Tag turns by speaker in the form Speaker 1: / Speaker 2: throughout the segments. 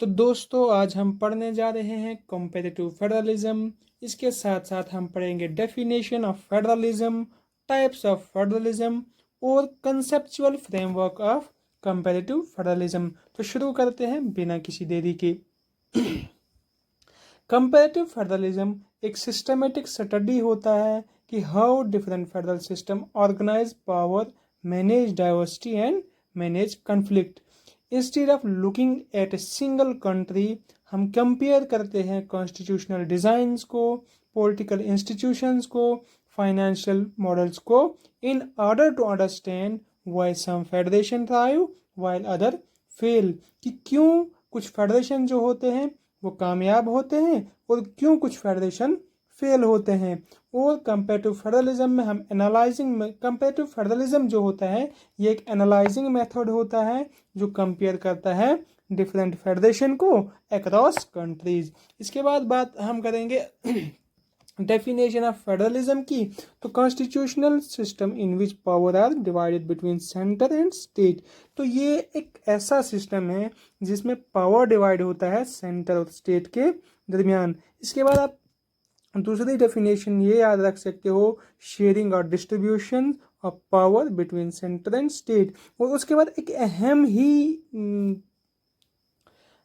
Speaker 1: तो दोस्तों आज हम पढ़ने जा रहे हैं कंपैरेटिव फेडरलिज्म। इसके साथ साथ हम पढ़ेंगे definition of federalism, types of federalism और conceptual framework of comparative federalism. तो शुरू करते हैं बिना किसी देरी के। कंपैरेटिव फेडरलिज्म एक सिस्टमेटिक स्टडी होता है कि how different federal system organize power, manage diversity and manage conflict. Instead of looking at a single country, हम कंपेयर करते हैं कॉन्स्टिट्यूशनल डिज़ाइंस को, पॉलिटिकल इंस्टीट्यूशंस को, फाइनेंशियल मॉडल्स को, in order to understand why some federation thrive while other fail. कि क्यों कुछ federation जो होते हैं वो कामयाब होते हैं और क्यों कुछ फेडरेशन फेल होते हैं। और कंपैरेटिव फेडरलिज्म में हम एनालाइजिंग में, कंपैरेटिव फेडरलिज्म जो होता है ये एक एनालाइजिंग मेथड होता है जो कंपेयर करता है डिफरेंट फेडरेशन को अक्रॉस कंट्रीज। इसके बाद बात हम करेंगे डेफिनेशन ऑफ फेडरलिज्म की। तो constitutional system in which power are divided between centre and state. तो ये एक ऐसा सिस्टम है जिसमें पावर डिवाइड होता है सेंटर और स्टेट के दरमियान। इसके बाद आप दूसरी डेफिनेशन ये याद रख सकते हो, शेयरिंग और distribution of power between centre and state. और उसके बाद एक अहम ही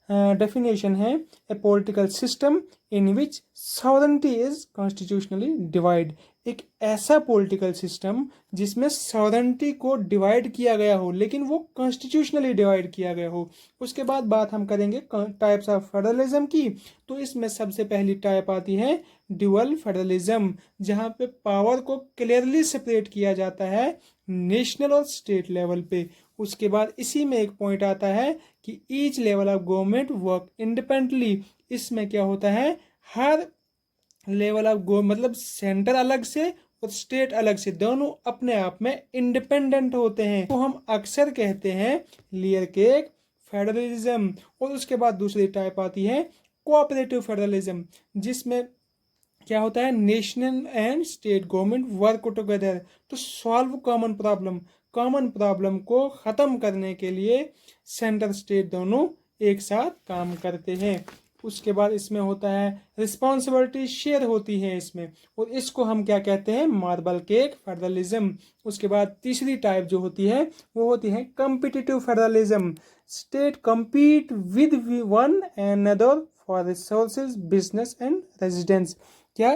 Speaker 1: डेफिनेशन है, a political system in which sovereignty is constitutionally divide. एक ऐसा पॉलिटिकल सिस्टम जिसमें सॉवरेंटी को डिवाइड किया गया हो लेकिन वो कॉन्स्टिट्यूशनली डिवाइड किया गया हो। उसके बाद बात हम करेंगे टाइप्स ऑफ फेडरलिज्म की। तो इसमें सबसे पहली टाइप आती है ड्यूअल फेडरलिज्म, जहाँ पे पावर को क्लियरली सेपरेट किया जाता है नेशनल और स्टेट लेवल पे। उसके बाद इसी में एक पॉइंट आता है कि each level of government work independently. इसमें क्या होता है, हर लेवल ऑफ मतलब सेंटर अलग से और स्टेट अलग से, दोनों अपने आप में इंडिपेंडेंट होते हैं। तो हम अक्सर कहते हैं लेयर केक फेडरलिज्म। और उसके बाद दूसरी टाइप आती है कोऑपरेटिव फेडरलिज्म, जिसमें क्या होता है, national and state government work together to solve common problem को ख़त्म करने के लिए सेंटर स्टेट दोनों एक साथ काम करते हैं। उसके बाद इसमें होता है रिस्पॉन्सिबिलिटी शेयर होती है इसमें, और इसको हम क्या कहते हैं, मार्बल केक फेडरलिज्म। उसके बाद तीसरी टाइप जो होती है वो होती है competitive federalism. State compete with one another for resources, business and residence. क्या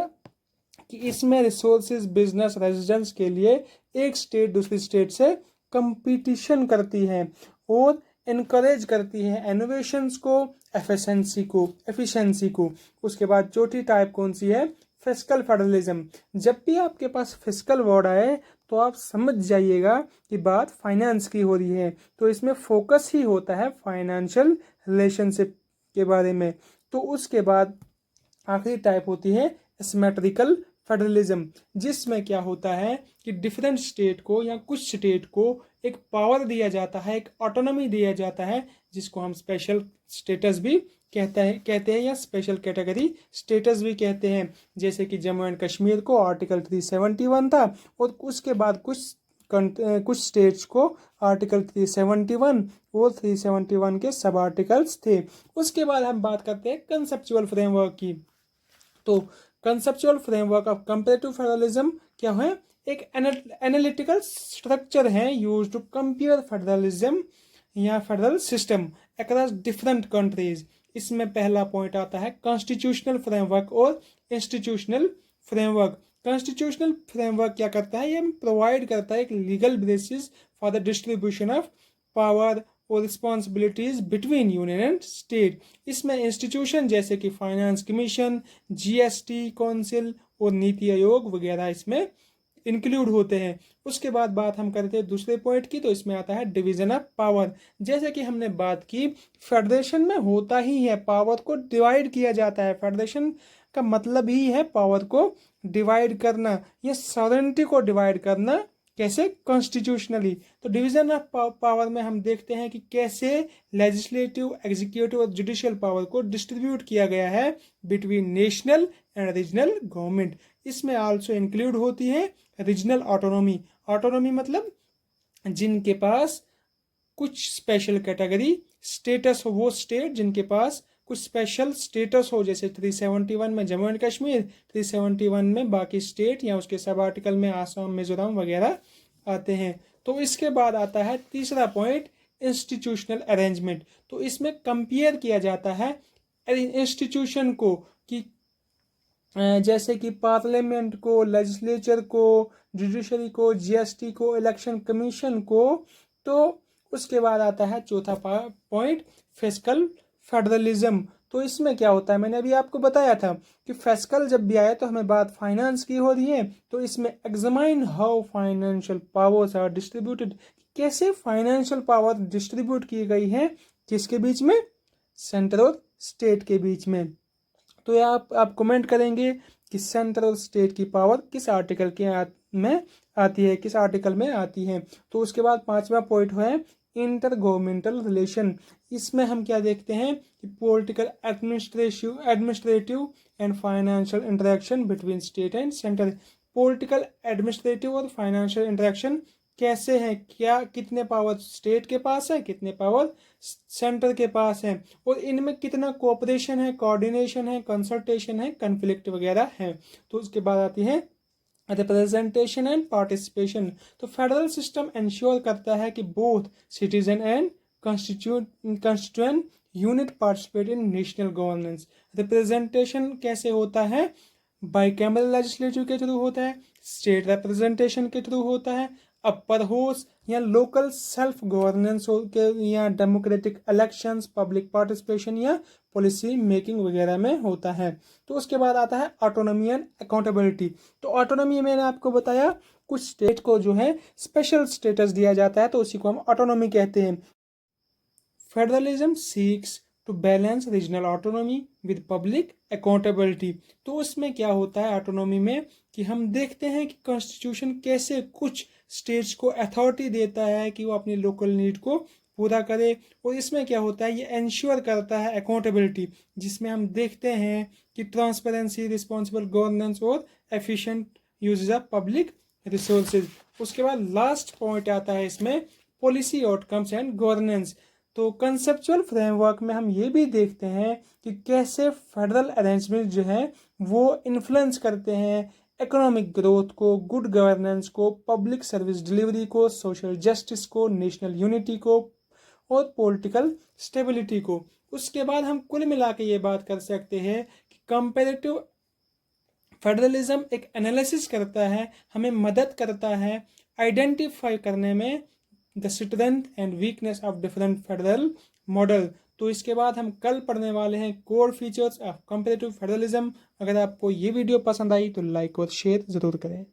Speaker 1: कि इसमें रिसोर्सेज, बिजनेस, रेजिडेंस के लिए एक स्टेट दूसरी स्टेट से कंपटीशन करती है और इनकरेज करती है इनोवेशंस को, एफिशिएंसी को। उसके बाद चौथी टाइप कौन सी है, फिस्कल फेडरलिज्म। जब भी आपके पास फिस्कल वर्ड आए तो आप समझ जाइएगा कि बात फाइनेंस की हो रही है। तो इसमें फोकस ही होता है फाइनेंशियल रिलेशनशिप के बारे में। तो उसके बाद आखिरी टाइप होती है सिमेट्रिकल फेडरलिज्म, जिसमें क्या होता है कि डिफरेंट स्टेट को या कुछ स्टेट को एक पावर दिया जाता है, एक ऑटोनॉमी दिया जाता है, जिसको हम स्पेशल स्टेटस भी कहते हैं या स्पेशल कैटेगरी स्टेटस भी कहते हैं। जैसे कि जम्मू एंड कश्मीर को आर्टिकल 371 था और उसके बाद कुछ स्टेट्स को आर्टिकल 371 और 371 के सब आर्टिकल्स थे। उसके बाद हम बात करते हैं कंसेप्चुअल फ्रेमवर्क की। तो conceptual framework of comparative federalism क्या है, एक एनालिटिकल स्ट्रक्चर है यूज्ड टू कंपेयर फेडरलिज्म या federal system across different countries. इसमें पहला पॉइंट आता है कॉन्स्टिट्यूशनल फ्रेमवर्क और इंस्टीट्यूशनल फ्रेमवर्क। कॉन्स्टिट्यूशनल फ्रेमवर्क क्या करता है, ये प्रोवाइड करता है एक legal basis for the distribution of power और responsibilities between union and state. इसमें इंस्टीट्यूशन जैसे कि फाइनेंस कमीशन, जीएसटी काउंसिल और नीति आयोग वगैरह इसमें इंक्लूड होते हैं। उसके बाद बात हम करते हैं दूसरे पॉइंट की। तो इसमें आता है डिवीजन ऑफ पावर। जैसे कि हमने बात की, फेडरेशन में होता ही है, पावर को डिवाइड किया जाता है। फेडरेशन का मतलब ही है पावर को डिवाइड करना या सॉवरेंटी को डिवाइड करना। कैसे, कॉन्स्टिट्यूशनली। तो डिवीजन ऑफ पावर में हम देखते हैं कि कैसे लेजिस्लेटिव, एग्जीक्यूटिव और जुडिशियल पावर को डिस्ट्रीब्यूट किया गया है between national and regional government. इसमें आल्सो इंक्लूड होती है रीजनल ऑटोनॉमी। ऑटोनॉमी मतलब जिनके पास कुछ स्पेशल कैटेगरी स्टेटस हो, वो स्टेट जिनके पास कुछ स्पेशल स्टेटस हो, जैसे 371 में जम्मू एंड कश्मीर, 371 में बाकी स्टेट या उसके सब आर्टिकल में आसाम, मिजोरम वगैरह आते हैं। तो इसके बाद आता है तीसरा पॉइंट, इंस्टीट्यूशनल अरेंजमेंट। तो इसमें कंपेयर किया जाता है इंस्टीट्यूशन को कि जैसे कि पार्लियामेंट को, लेजिस्लेचर को, जुडिशरी को, जीएसटी को, इलेक्शन कमीशन को। तो उसके बाद आता है चौथा पॉइंट, फिस्कल फेडरलिज्म। तो इसमें क्या होता है, मैंने अभी आपको बताया था कि फिस्कल जब भी आया तो हमें बात फाइनेंस की हो रही है। तो इसमें examine how financial powers are distributed, कैसे फाइनेंशियल पावर डिस्ट्रीब्यूट की गई है, किसके बीच में, सेंटर और स्टेट के बीच में। तो ये आप कमेंट करेंगे कि सेंटर और स्टेट की पावर किस आर्टिकल के में आती है, किस आर्टिकल में आती है। तो उसके बाद पांचवा पॉइंट है इंटर गवर्नमेंटल रिलेशन। इसमें हम क्या देखते हैं कि political, administrative and financial interaction between state and centre. Political, administrative और फाइनेंशियल इंटरेक्शन कैसे हैं, क्या कितने पावर स्टेट के पास है, कितने पावर सेंटर के पास है, और इनमें कितना कोऑपरेशन है, कोऑर्डिनेशन है, कंसल्टेशन है, कन्फ्लिक्ट वगैरह है। तो उसके बाद आती है रिप्रेजेंटेशन एंड पार्टिसिपेशन। तो फेडरल सिस्टम इंश्योर करता है कि both citizen and constituent unit participate in national governance. Representation कैसे होता है, बाइकैमरल लेजिस्लेटिव के थ्रू होता है, स्टेट रिप्रेजेंटेशन के थ्रू होता है, अपर हाउस या लोकल सेल्फ गवर्नेंस के, या डेमोक्रेटिक इलेक्शंस, पब्लिक पार्टिसिपेशन या पॉलिसी मेकिंग वगैरह में होता है। तो उसके बाद आता है ऑटोनॉमी एंड अकाउंटेबिलिटी। तो ऑटोनॉमी मैंने आपको बताया, कुछ स्टेट को जो है स्पेशल स्टेटस दिया जाता है, तो उसी को हम ऑटोनॉमी कहते हैं। Federalism seeks to balance regional autonomy with public accountability. तो उसमें क्या होता है ऑटोनॉमी में कि हम देखते हैं कि कॉन्स्टिट्यूशन कैसे कुछ स्टेट्स को अथॉरिटी देता है कि वो अपनी लोकल नीड को पूरा करे, और इसमें क्या होता है, ये इंश्योर करता है अकाउंटेबिलिटी, जिसमें हम देखते हैं कि ट्रांसपेरेंसी, रिस्पॉन्सिबल गवर्नेंस और efficient usages of public resources. उसके बाद लास्ट पॉइंट आता है इसमें पॉलिसी आउटकम्स एंड गवर्नेंस। तो कंसेप्चुअल फ्रेमवर्क में हम ये भी देखते हैं कि कैसे फेडरल अरेंजमेंट जो है वो इन्फ्लुएंस करते हैं इकोनॉमिक ग्रोथ को, गुड गवर्नेंस को, पब्लिक सर्विस डिलीवरी को, सोशल जस्टिस को, नेशनल यूनिटी को और पॉलिटिकल स्टेबिलिटी को। उसके बाद हम कुल मिला के ये बात कर सकते हैं कि कंपेरेटिव फेडरलिज्म एक एनालिसिस करता है, हमें मदद करता है आइडेंटिफाई करने में the strength and weakness of different federal model. तो इसके बाद हम कल पढ़ने वाले हैं core features of comparative federalism. अगर आपको ये वीडियो पसंद आई तो लाइक और शेयर ज़रूर करें।